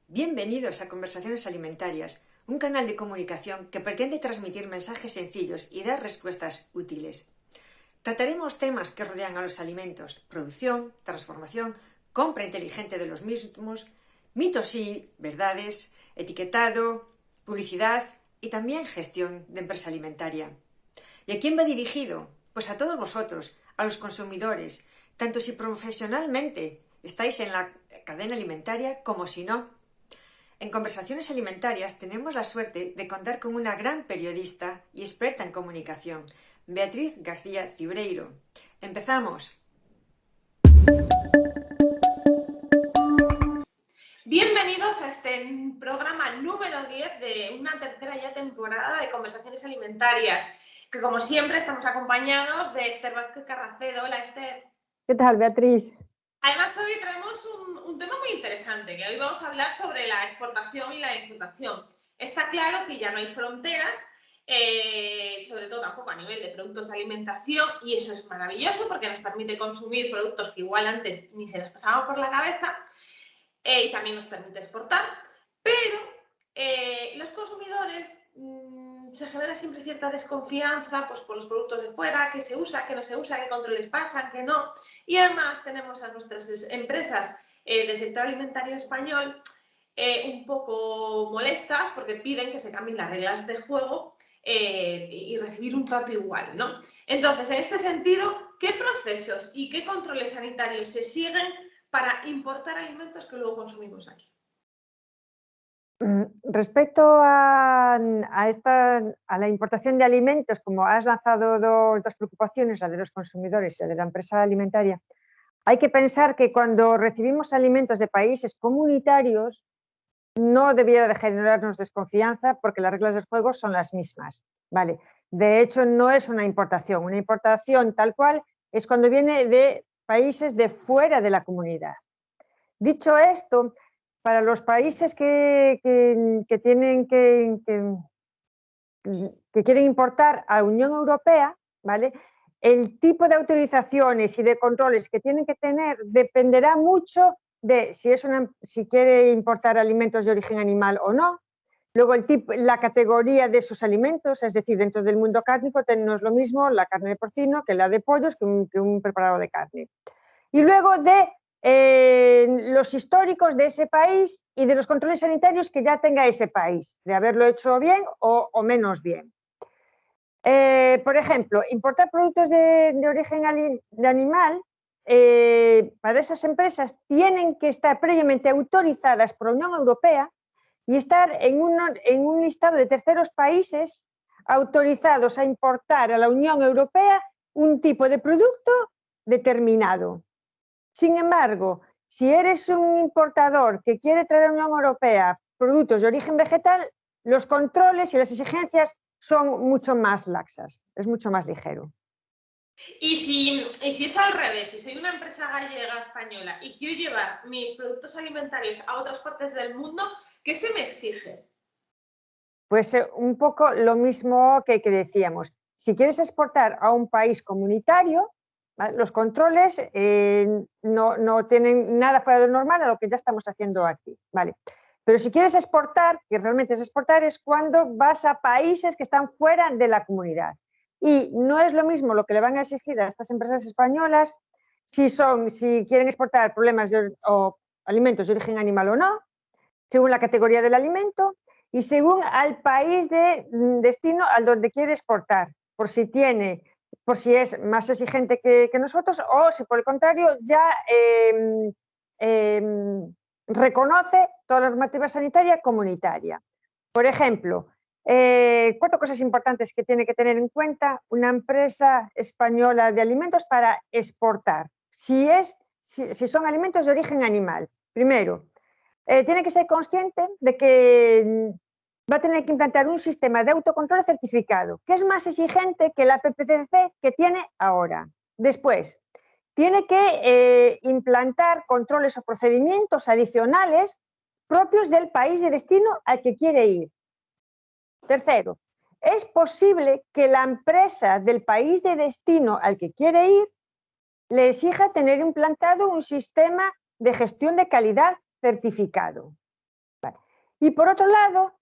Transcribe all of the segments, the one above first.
Bienvenidos a Conversaciones Alimentarias, un canal de comunicación que pretende transmitir mensajes sencillos y dar respuestas útiles. Trataremos temas que rodean a los alimentos: producción, transformación, compra inteligente de los mismos, mitos y verdades, etiquetado, publicidad y también gestión de empresa alimentaria. ¿Y a quién va dirigido? Pues a todos vosotros, a los consumidores, tanto si profesionalmente estáis en la cadena alimentaria como si no. En Conversaciones Alimentarias tenemos la suerte de contar con una gran periodista y experta en comunicación, Beatriz García Cibreiro. ¡Empezamos! Bienvenidos a este programa número 10 de una tercera ya temporada de Conversaciones Alimentarias, que como siempre estamos acompañados de Esther Vázquez Carracedo. Hola, Esther. ¿Qué tal, Beatriz? Además, hoy traemos un tema muy interesante, que hoy vamos a hablar sobre la exportación y la importación. Está claro que ya no hay fronteras, sobre todo tampoco a nivel de productos de alimentación, y eso es maravilloso porque nos permite consumir productos que igual antes ni se nos pasaban por la cabeza. Y también nos permite exportar, pero los consumidores se genera siempre cierta desconfianza pues, por los productos de fuera, qué se usa, qué no se usa, qué controles pasan, qué no. Y además tenemos a nuestras empresas del sector alimentario español un poco molestas porque piden que se cambien las reglas de juego y recibir un trato igual, ¿no? Entonces, en este sentido, ¿qué procesos y qué controles sanitarios se siguen para importar alimentos que luego consumimos aquí? Respecto a la importación de alimentos, como has lanzado dos preocupaciones, la de los consumidores y la de la empresa alimentaria, hay que pensar que cuando recibimos alimentos de países comunitarios no debiera de generarnos desconfianza porque las reglas del juego son las mismas, ¿vale? De hecho, no es una importación tal cual es cuando viene de países de fuera de la comunidad. Dicho esto, para los países que quieren importar a la Unión Europea, ¿vale?, el tipo de autorizaciones y de controles que tienen que tener dependerá mucho de si quiere importar alimentos de origen animal o no. Luego la categoría de esos alimentos, es decir, dentro del mundo cárnico no es lo mismo la carne de porcino que la de pollos que un preparado de carne. Y luego de los históricos de ese país y de los controles sanitarios que ya tenga ese país, de haberlo hecho bien o menos bien. Por ejemplo, importar productos de origen animal, para esas empresas tienen que estar previamente autorizadas por la Unión Europea y estar en un listado de terceros países autorizados a importar a la Unión Europea un tipo de producto determinado. Sin embargo, si eres un importador que quiere traer a la Unión Europea productos de origen vegetal, los controles y las exigencias son mucho más laxas, es mucho más ligero. Y si es al revés, si soy una empresa gallega española y quiero llevar mis productos alimentarios a otras partes del mundo, ¿qué se me exige? Pues un poco lo mismo que decíamos. Si quieres exportar a un país comunitario, ¿vale?, los controles no tienen nada fuera de lo normal a lo que ya estamos haciendo aquí, ¿vale? Pero si quieres exportar, que realmente es exportar, es cuando vas a países que están fuera de la comunidad. Y no es lo mismo lo que le van a exigir a estas empresas españolas si quieren exportar o alimentos de origen animal o no, según la categoría del alimento y según al país de destino al donde quiere exportar, por si es más exigente que nosotros o si por el contrario ya reconoce toda la normativa sanitaria comunitaria. Por ejemplo, 4 cosas importantes que tiene que tener en cuenta una empresa española de alimentos para exportar, si son alimentos de origen animal. Primero, tiene que ser consciente de que va a tener que implantar un sistema de autocontrol certificado, que es más exigente que la PPCC que tiene ahora. Después, tiene que implantar controles o procedimientos adicionales propios del país de destino al que quiere ir. Tercero, es posible que la empresa del país de destino al que quiere ir le exija tener implantado un sistema de gestión de calidad certificado. Y por otro lado,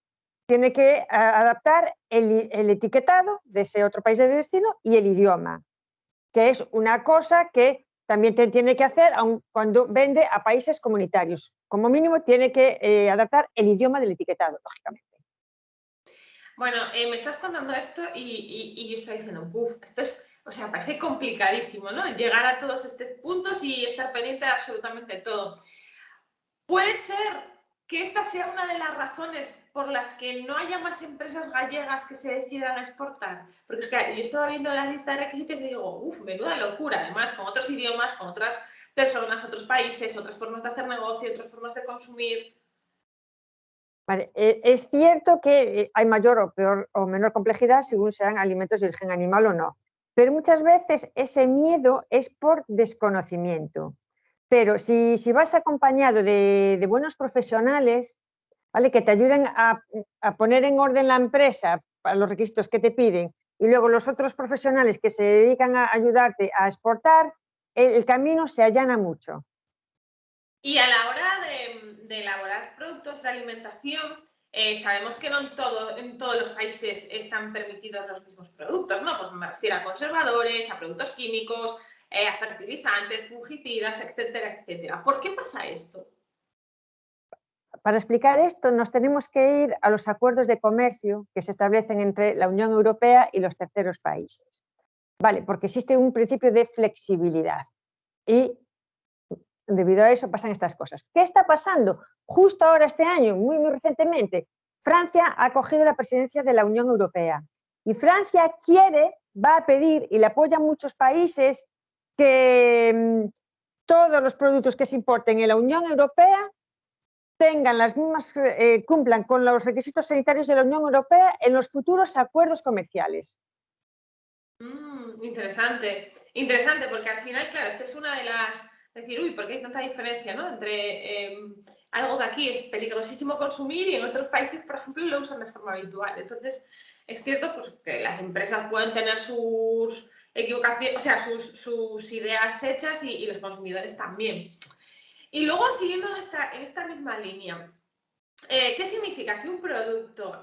tiene que adaptar el etiquetado de ese otro país de destino y el idioma, que es una cosa que también tiene que hacer aun cuando vende a países comunitarios. Como mínimo tiene que adaptar el idioma del etiquetado, lógicamente. Bueno, me estás contando esto y yo estoy diciendo, uff, esto es, o sea, parece complicadísimo, ¿no? Llegar a todos estos puntos y estar pendiente de absolutamente todo. ¿Puede ser que esta sea una de las razones por las que no haya más empresas gallegas que se decidan a exportar? Porque es que yo estaba viendo la lista de requisitos y digo, uff, menuda locura, además con otros idiomas, con otras personas, otros países, otras formas de hacer negocio, otras formas de consumir. Vale, es cierto que hay mayor o peor o menor complejidad según sean alimentos de origen animal o no, pero muchas veces ese miedo es por desconocimiento. Pero si vas acompañado de buenos profesionales, ¿vale? Que te ayuden a poner en orden la empresa para los requisitos que te piden, y luego los otros profesionales que se dedican a ayudarte a exportar, el camino se allana mucho. Y a la hora de elaborar productos de alimentación, sabemos que no en todos los países están permitidos los mismos productos, ¿no? Pues me refiero a conservadores, a productos químicos, a fertilizantes, fungicidas, etcétera, etcétera. ¿Por qué pasa esto? Para explicar esto, nos tenemos que ir a los acuerdos de comercio que se establecen entre la Unión Europea y los terceros países. Vale, porque existe un principio de flexibilidad y debido a eso pasan estas cosas. ¿Qué está pasando? Justo ahora, este año, muy recientemente, Francia ha cogido la presidencia de la Unión Europea y Francia va a pedir, y le apoyan muchos países, que todos los productos que se importen en la Unión Europea tengan las mismas, cumplan con los requisitos sanitarios de la Unión Europea en los futuros acuerdos comerciales. Interesante, interesante, porque al final, claro, esto es una de las... Decir, uy, ¿por qué hay tanta diferencia, ¿no? Entre algo que aquí es peligrosísimo consumir y en otros países, por ejemplo, lo usan de forma habitual. Entonces, es cierto pues, que las empresas pueden tener sus equivocaciones, o sea, sus ideas hechas y los consumidores también. Y luego, siguiendo en esta misma línea, ¿qué significa que un producto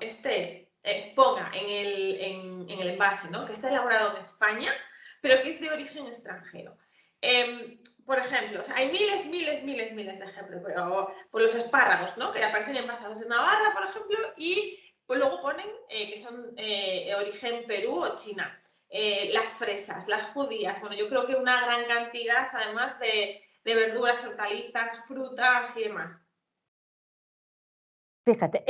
ponga en el envase, ¿no? Que está elaborado en España, pero que es de origen extranjero? Por ejemplo, o sea, hay miles de ejemplos, pero por los espárragos, ¿no? Que aparecen envasados en Navarra, por ejemplo, y pues luego ponen que son origen Perú o China. Las fresas, las judías, bueno, yo creo que una gran cantidad, además de verduras, hortalizas, frutas y demás. Fíjate,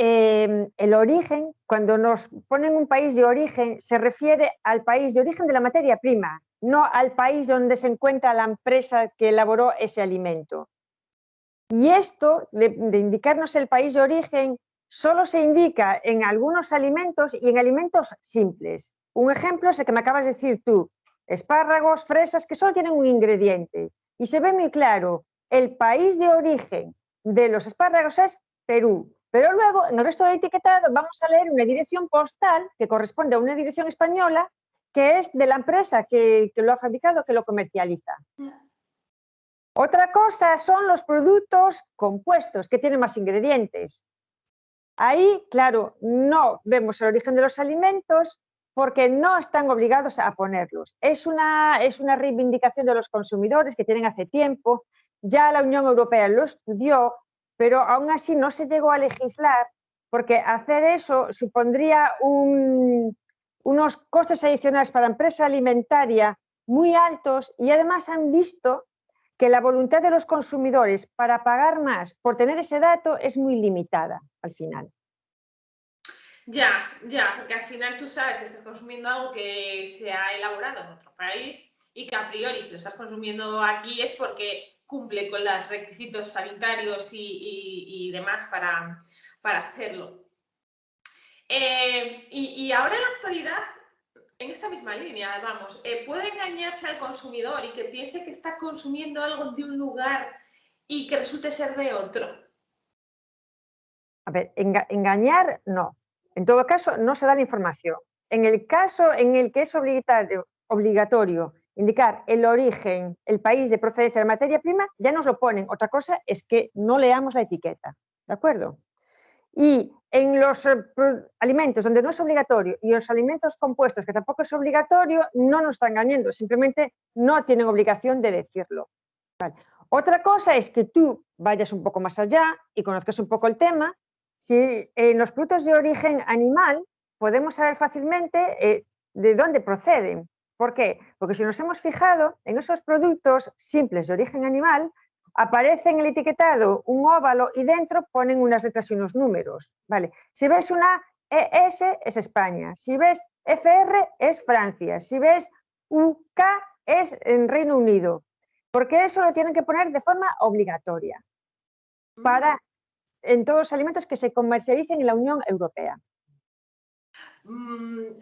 el origen, cuando nos ponen un país de origen, se refiere al país de origen de la materia prima, no al país donde se encuentra la empresa que elaboró ese alimento. Y esto de indicarnos el país de origen solo se indica en algunos alimentos y en alimentos simples. Un ejemplo es el que me acabas de decir tú, espárragos, fresas, que solo tienen un ingrediente. Y se ve muy claro, el país de origen de los espárragos es Perú. Pero luego, en el resto del etiquetado, vamos a leer una dirección postal que corresponde a una dirección española que es de la empresa que lo ha fabricado, que lo comercializa. Otra cosa son los productos compuestos, que tienen más ingredientes. Ahí, claro, no vemos el origen de los alimentos porque no están obligados a ponerlos. Es una reivindicación de los consumidores que tienen hace tiempo. Ya la Unión Europea lo estudió, pero aún así no se llegó a legislar porque hacer eso supondría unos costes adicionales para la empresa alimentaria muy altos y además han visto que la voluntad de los consumidores para pagar más por tener ese dato es muy limitada al final. Ya, porque al final tú sabes que estás consumiendo algo que se ha elaborado en otro país y que a priori si lo estás consumiendo aquí es porque cumple con los requisitos sanitarios y demás para hacerlo. Y ahora en la actualidad, en esta misma línea, vamos, puede engañarse al consumidor y que piense que está consumiendo algo de un lugar y que resulte ser de otro. A ver, engañar no. En todo caso, no se da la información. En el caso en el que es obligatorio indicar el origen, el país de procedencia de la materia prima, ya nos lo ponen. Otra cosa es que no leamos la etiqueta, ¿de acuerdo? Y en los alimentos donde no es obligatorio y los alimentos compuestos que tampoco es obligatorio, no nos están engañando, simplemente no tienen obligación de decirlo. Vale. Otra cosa es que tú vayas un poco más allá y conozcas un poco el tema. Si en los productos de origen animal podemos saber fácilmente de dónde proceden. ¿Por qué? Porque si nos hemos fijado en esos productos simples de origen animal, aparece en el etiquetado un óvalo y dentro ponen unas letras y unos números. ¿Vale? Si ves una ES es España, si ves FR es Francia, si ves UK es en Reino Unido, porque eso lo tienen que poner de forma obligatoria en todos los alimentos que se comercialicen en la Unión Europea. Un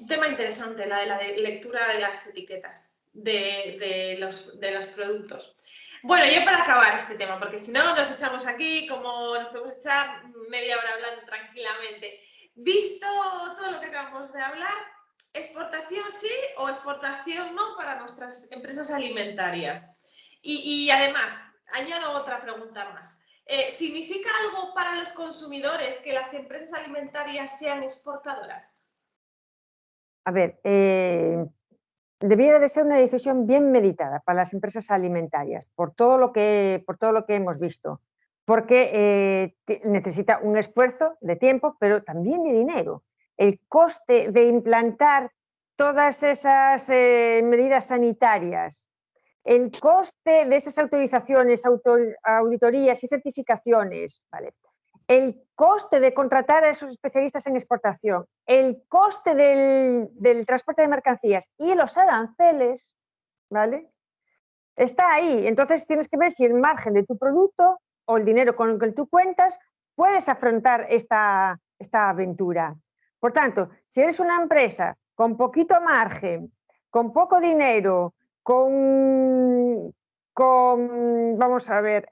tema interesante, la de la lectura de las etiquetas de los productos. Bueno, ya para acabar este tema, porque si no nos echamos aquí, como nos podemos echar media hora hablando tranquilamente. Visto todo lo que acabamos de hablar, ¿exportación sí o exportación no para nuestras empresas alimentarias? Y además, añado otra pregunta más. ¿Significa algo para los consumidores que las empresas alimentarias sean exportadoras? A ver, debiera de ser una decisión bien meditada para las empresas alimentarias, por todo lo que hemos visto, porque necesita un esfuerzo de tiempo, pero también de dinero. El coste de implantar todas esas medidas sanitarias, el coste de esas autorizaciones, auditorías y certificaciones, ¿vale? El coste de contratar a esos especialistas en exportación, el coste del transporte de mercancías y los aranceles, ¿vale? Está ahí. Entonces tienes que ver si el margen de tu producto o el dinero con el que tú cuentas puedes afrontar esta aventura. Por tanto, si eres una empresa con poquito margen, con poco dinero, vamos a ver,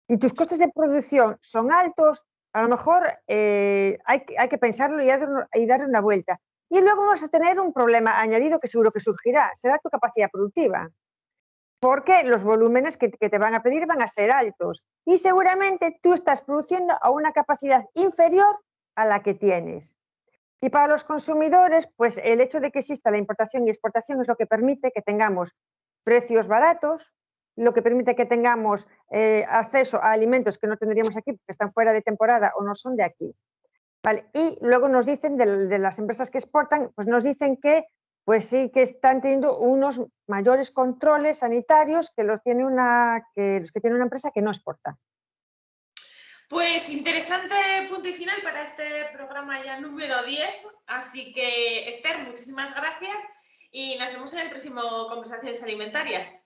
y tus costes de producción son altos, a lo mejor hay que pensarlo y darle una vuelta. Y luego vas a tener un problema añadido que seguro que surgirá, será tu capacidad productiva, porque los volúmenes que te van a pedir van a ser altos y seguramente tú estás produciendo a una capacidad inferior a la que tienes. Y para los consumidores, pues el hecho de que exista la importación y exportación es lo que permite que tengamos precios baratos, lo que permite que tengamos acceso a alimentos que no tendríamos aquí porque están fuera de temporada o no son de aquí. Vale. Y luego nos dicen de las empresas que exportan, pues nos dicen que pues sí que están teniendo unos mayores controles sanitarios que los que tiene una empresa que no exporta. Pues interesante punto y final para este programa ya número 10. Así que, Esther, muchísimas gracias y nos vemos en el próximo Conversaciones Alimentarias.